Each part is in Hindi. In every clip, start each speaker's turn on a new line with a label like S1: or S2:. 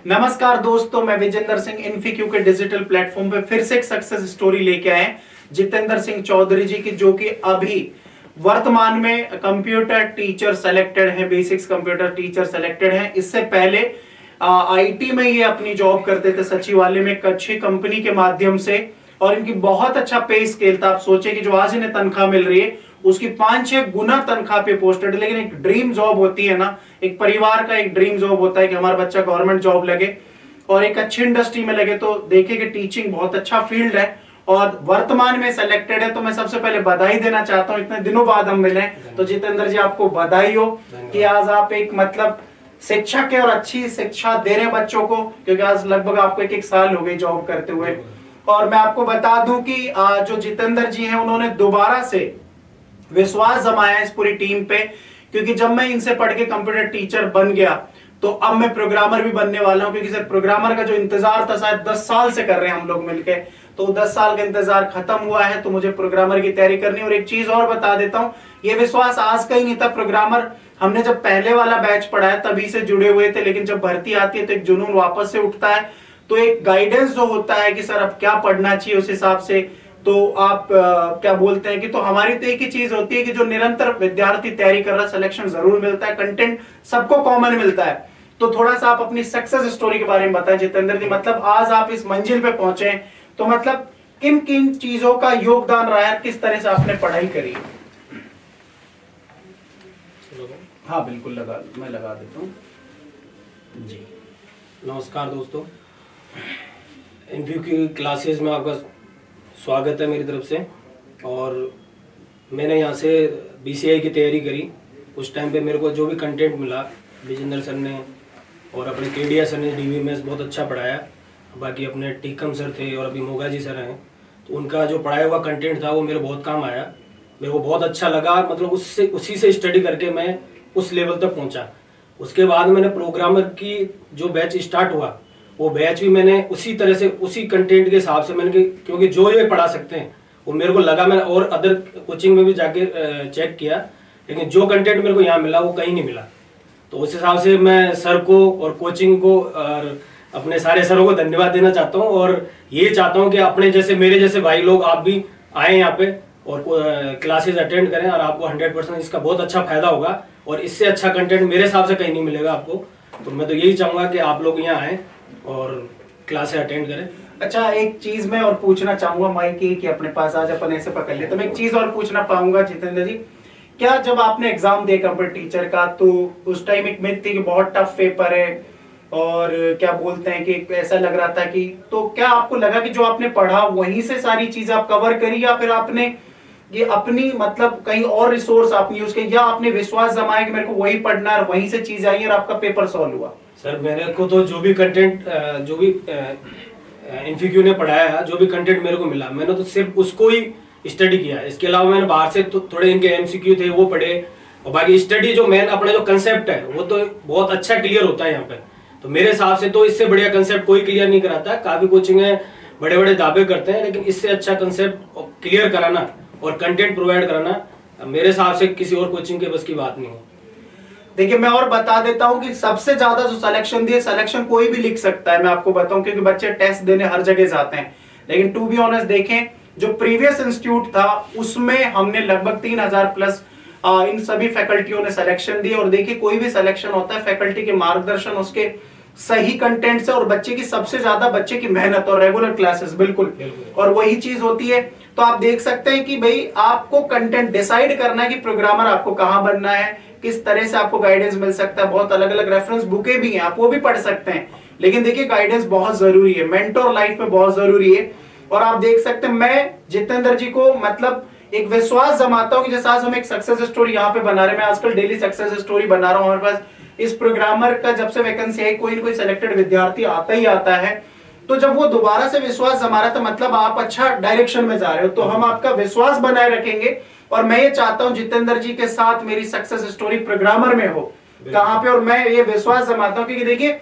S1: नमस्कार दोस्तों, मैं विजेंद्र सिंह इन्फीक्यू के डिजिटल प्लेटफॉर्म पे फिर से एक सक्सेस स्टोरी लेके आए जितेंद्र सिंह चौधरी जी की, जो कि अभी वर्तमान में कंप्यूटर टीचर सेलेक्टेड है, बेसिक्स कंप्यूटर टीचर सेलेक्टेड है। इससे पहले आईटी में ये अपनी जॉब करते थे सचिवालय में एक अच्छी कंपनी के माध्यम से, और इनकी बहुत अच्छा पे स्केल था। आप सोचे कि जो आज इन्हें तनख्वाह मिल रही है उसकी 5-6 गुना तनख्वाह पे पोस्टेड। लेकिन एक ड्रीम जॉब होती है ना, एक परिवार का एक ड्रीम जॉब होता है कि हमारा बच्चा गवर्नमेंट जॉब लगे और एक अच्छी इंडस्ट्री में लगे। तो देखिए कि टीचिंग बहुत अच्छा फील्ड है और वर्तमान में सेलेक्टेड है। तो मैं सबसे पहले बधाई देना चाहता हूं, इतने दिनों बाद हम मिले। तो जितेंद्र जी, आपको बधाई हो कि आज आप एक मतलब शिक्षक है और अच्छी शिक्षा दे रहे हैं बच्चों को, क्योंकि आज लगभग आपको एक साल हो गए जॉब करते हुए। और मैं आपको बता दूं कि जो जितेंद्र जी हैं उन्होंने दोबारा से विश्वास जमाया इस पूरी टीम पे, क्योंकि जब मैं इनसे पढ़ के कंप्यूटर टीचर बन गया तो अब मैं प्रोग्रामर भी बनने वाला हूं। क्योंकि सर प्रोग्रामर का जो इंतजार था शायद 10 साल से कर रहे हैं हम लोग मिलके, तो 10 साल का इंतजार खत्म हुआ है। तो मुझे प्रोग्रामर की तैयारी करनी। और एक चीज और बता देता हूं, ये विश्वास आज का ही नहीं था। प्रोग्रामर हमने जब पहले वाला बैच पढ़ाया तभी से जुड़े हुए थे, लेकिन जब भर्ती आती है तो एक जुनून वापस से उठता है। तो एक गाइडेंस जो होता है कि सर अब क्या पढ़ना चाहिए, उस हिसाब से तो आप क्या बोलते हैं कि तो हमारी तो एक ही चीज होती है कि जो निरंतर विद्यार्थी तैयारी कर रहा है सिलेक्शन जरूर मिलता है, कंटेंट सबको कॉमन मिलता है। तो थोड़ा सा आप अपनी सक्सेस स्टोरी के बारे में बताएं जितेंद्र जी, मतलब आज आप इस मंजिल पे पहुंचे तो मतलब किन किन चीजों का योगदान रहा है, किस तरह से आपने पढ़ाई करी? हाँ बिल्कुल, मैं लगा देता हूँ जी।
S2: नमस्कार दोस्तों, इन्फीक्यू की क्लासेस में आपका स्वागत है मेरी तरफ से। और मैंने यहाँ से बीसीआई की तैयारी करी। उस टाइम पे मेरे को जो भी कंटेंट मिला, विजेंद्र सर ने और अपने केडिया सर ने डीवीएमएस बहुत अच्छा पढ़ाया। बाकी अपने टीकम सर थे और अभी मोगा जी सर हैं, तो उनका जो पढ़ाया हुआ कंटेंट था वो मेरे बहुत काम आया। मेरे को बहुत अच्छा लगा, मतलब उसी से स्टडी करके मैं उस लेवल तक पहुँचा। उसके बाद मैंने प्रोग्रामर की जो बैच स्टार्ट हुआ, वो बैच भी मैंने उसी तरह से उसी कंटेंट के हिसाब से मैंने, क्योंकि जो ये पढ़ा सकते हैं वो मेरे को लगा। मैंने और अदर कोचिंग में भी जाके चेक किया, लेकिन जो कंटेंट मेरे को यहाँ मिला वो कहीं नहीं मिला। तो उस हिसाब से मैं सर को और कोचिंग को और अपने सारे सरों को धन्यवाद देना चाहता हूँ। और ये चाहता हूँ कि अपने जैसे मेरे जैसे भाई लोग आप भी आए यहाँ पे और क्लासेस अटेंड करें, और आपको 100% इसका बहुत अच्छा फायदा होगा। और इससे अच्छा कंटेंट मेरे हिसाब से कहीं नहीं मिलेगा आपको। तो मैं तो यही चाहूँगा कि आप लोग यहाँ आएँ और क्लासेस अटेंड करें।
S1: अच्छा, एक चीज मैं और पूछना चाहूंगा, माइक की अपने पास आज अपन ऐसे पकड़ ले, तो मैं एक चीज और पूछना पाऊंगा जितेंद्र जी, क्या जब आपने एग्जाम दिया कंप्यूटर टीचर का तो उस टाइम एक मिथ थी कि बहुत टफ पेपर है और क्या बोलते हैं कि ऐसा लग रहा था कि, तो क्या आपको लगा कि जो आपने पढ़ा वहीं से सारी चीज आप कवर करी, या फिर आपने ये अपनी मतलब कहीं और रिसोर्स आपने यूज किया, या आपने विश्वास जमाया कि मेरे को वही पढ़ना है और वहीं से चीज आई और आपका पेपर सॉल्व हुआ?
S2: सर मेरे को तो जो भी कंटेंट जो भी इन्फीक्यू ने पढ़ाया, जो भी कंटेंट मेरे को मिला, मैंने तो सिर्फ उसको ही स्टडी किया। इसके अलावा मैंने बाहर से तो थोड़े इनके एमसीक्यू थे वो पढ़े, और बाकी स्टडी जो मेन अपना जो कंसेप्ट है वो तो बहुत अच्छा क्लियर होता है यहाँ पे। तो मेरे हिसाब से तो इससे बढ़िया कंसेप्ट कोई क्लियर नहीं कराता है। काफी कोचिंग है बड़े बड़े दावे करते हैं, लेकिन इससे अच्छा कंसेप्ट क्लियर कराना और कंटेंट प्रोवाइड कराना मेरे हिसाब से किसी और कोचिंग के बस की बात नहीं है।
S1: देखिए, मैं और बता देता हूं कि सबसे ज्यादा जो सिलेक्शन दिए, सिलेक्शन कोई भी लिख सकता है, मैं आपको बताऊं, क्योंकि बच्चे टेस्ट देने हर जगह जाते हैं। लेकिन टू बी ऑनेस्ट देखें, जो प्रीवियस इंस्टीट्यूट था उसमें हमने लगभग 3000 प्लस इन सभी फैकल्टियों ने सिलेक्शन दी। और देखिए, कोई भी सिलेक्शन होता है फैकल्टी के मार्गदर्शन, उसके सही कंटेंट से, और बच्चे की सबसे ज्यादा बच्चे की मेहनत और रेगुलर क्लासेस, बिल्कुल, और वही चीज होती है। तो आप देख सकते हैं कि भाई आपको कंटेंट डिसाइड करना है कि प्रोग्रामर आपको कहां बनना है, किस तरह से आपको गाइडेंस मिल सकता है। बहुत अलग अलग रेफरेंस बुकें भी हैं, आप वो भी पढ़ सकते हैं। लेकिन देखिए, गाइडेंस बहुत जरूरी है, मेंटर लाइफ में बहुत जरूरी है। और आप देख सकते हैं, मैं जितेंद्र जी को मतलब एक विश्वास जमाता हूं कि जैसे आज हम एक सक्सेस स्टोरी यहाँ पे बना रहे हैं, मैं आजकल डेली सक्सेस स्टोरी बना रहा हूं। हमारे पास इस प्रोग्रामर का जब से वैकेंसी है, कोई ना कोई सिलेक्टेड विद्यार्थी आता ही आता है। तो जब वो दोबारा से विश्वास जमा रहा था, मतलब आप अच्छा डायरेक्शन में जा रहे हो, तो हम आपका विश्वास बनाए रखेंगे। और मैं ये चाहता हूं जितेंद्र जी के साथ मेरी सक्सेस स्टोरी प्रोग्रामर में हो, कहां पे, और मैं ये विश्वास जमाता हूं क्योंकि देखिए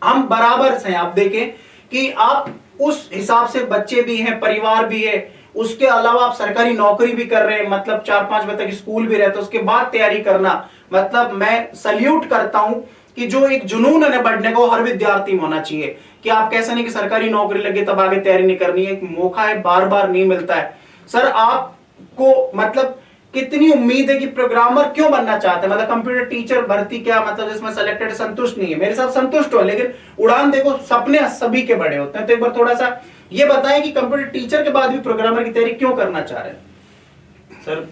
S1: हम बराबर से हैं। आप देखें कि आप उस हिसाब से बच्चे भी हैं, परिवार भी है, उसके अलावा आप सरकारी नौकरी भी कर रहे हैं, मतलब 4-5 बजे तक स्कूल भी रहता है, उसके बाद तैयारी करना, मतलब मैं सल्यूट करता हूं कि जो एक जुनून है ना बढ़ने को हर विद्यार्थी में होना चाहिए, कि आप कैसा नहीं कि सरकारी नौकरी लगे तब आगे तैयारी नहीं करनी है, एक मौका है बार बार नहीं मिलता है। सर आपको मतलब कितनी उम्मीद है कि प्रोग्रामर क्यों बनना चाहते हैं, मतलब कंप्यूटर टीचर भर्ती क्या मतलब जिसमें सेलेक्टेड संतुष्ट नहीं है, मेरे साथ संतुष्ट हो, लेकिन उड़ान देखो सपने सभी के बड़े होते हैं। तो एक बार थोड़ा सा ये बताएं कि कंप्यूटर टीचर के बाद भी प्रोग्रामर की तैयारी क्यों करना चाह रहे हैं।
S2: सर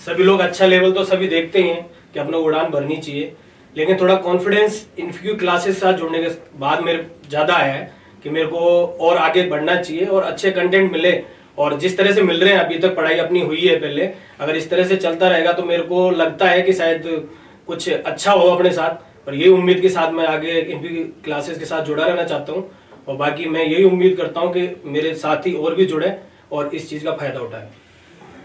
S2: सभी लोग अच्छा लेवल तो सभी देखते ही हैं कि अपना उड़ान भरनी चाहिए, लेकिन थोड़ा कॉन्फिडेंस इन्फ्यू क्लासेस साथ जुड़ने के बाद मेरे ज़्यादा आया है कि मेरे को और आगे बढ़ना चाहिए और अच्छे कंटेंट मिले, और जिस तरह से मिल रहे हैं अभी तक पढ़ाई अपनी हुई है पहले, अगर इस तरह से चलता रहेगा तो मेरे को लगता है कि शायद कुछ अच्छा हो अपने साथ, और ये उम्मीद के साथ मैं आगे इन्फ्यू क्लासेस के साथ जुड़ा रहना चाहता हूँ। और बाकी मैं यही उम्मीद करता हूँ कि मेरे साथी और भी जुड़े और इस चीज़ का फायदा उठाएं।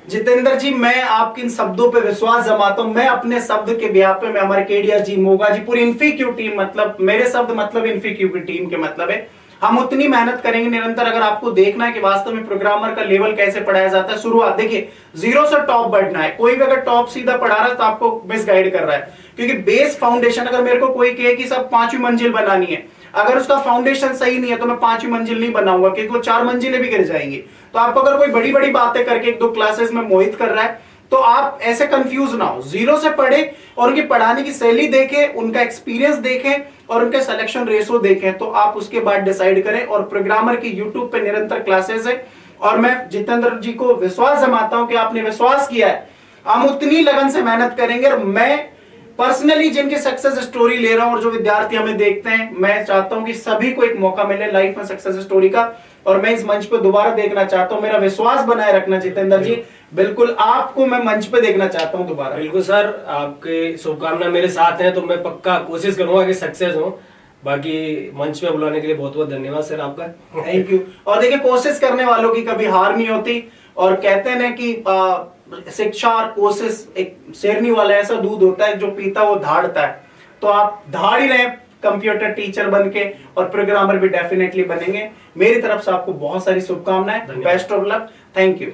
S1: जितेंद्र जी, मैं आपके इन शब्दों पे विश्वास जमाता हूं। मैं अपने शब्द के ब्याह पे मैं हमारे केडिया जी, मोगा जी, पूरी इन्फीक्यू टीम, मतलब मेरे शब्द मतलब इन्फीक्यू की टीम के मतलब है, हम उतनी मेहनत करेंगे निरंतर। अगर आपको देखना है कि वास्तव में प्रोग्रामर का लेवल कैसे पढ़ाया जाता है, शुरुआत देखिए जीरो से टॉप बढ़ना है। कोई भी अगर टॉप सीधा पढ़ा रहा है तो आपको मिसगाइड कर रहा है, क्योंकि बेस फाउंडेशन, अगर मेरे को कोई कहे कि सब 5वीं मंजिल बनानी है, अगर उसका फाउंडेशन सही नहीं है तो मैं 5वीं मंजिल नहीं बनाऊंगा, क्योंकि वो 4 मंजिलें भी गिर जाएंगी। तो आपको अगर कोई बड़ी बड़ी बातें करके 1-2 क्लासेस में मोहित कर रहा है तो आप ऐसे कंफ्यूज ना हो, जीरो से पढ़े और उनकी पढ़ाने की शैली देखें, उनका एक्सपीरियंस देखें और उनके सिलेक्शन रेशो देखें, तो आप उसके बाद डिसाइड करें। और प्रोग्रामर की यूट्यूब पे निरंतर क्लासेस है, और मैं जितेंद्र जी को विश्वास जमाता हूं कि आपने विश्वास किया है, हम उतनी लगन से मेहनत करेंगे। और मैं पर्सनली जिनकी सक्सेस स्टोरी ले रहा हूं और जो विद्यार्थी हमें देखते हैं, मैं चाहता हूं कि सभी को एक मौका मिले लाइफ में सक्सेस स्टोरी का, और मैं इस मंच पे दोबारा देखना चाहता हूं। मेरा विश्वास बनाए रखना जितेंद्र जी, बिल्कुल आपको मैं मंच पे देखना चाहता हूं दोबारा।
S2: बिल्कुल सर, आपके शुभकामना मेरे साथ हैं, तो मैं पक्का कोशिश करूंगा कि सक्सेस हो। बाकी मंच पे बुलाने के लिए बहुत बहुत धन्यवाद सर आपका।
S1: Thank you. और देखिए, कोशिश करने वालों की कभी हार नहीं होती, और कहते हैं ना कि शिक्षा और कोशिश एक शेरनी वाला ऐसा दूध होता है जो पीता वो धाड़ता है। तो आप धाड़ ही रहे कंप्यूटर टीचर बन के, और प्रोग्रामर भी डेफिनेटली बनेंगे। मेरी तरफ से आपको बहुत सारी शुभकामनाएं, best of luck, thank you.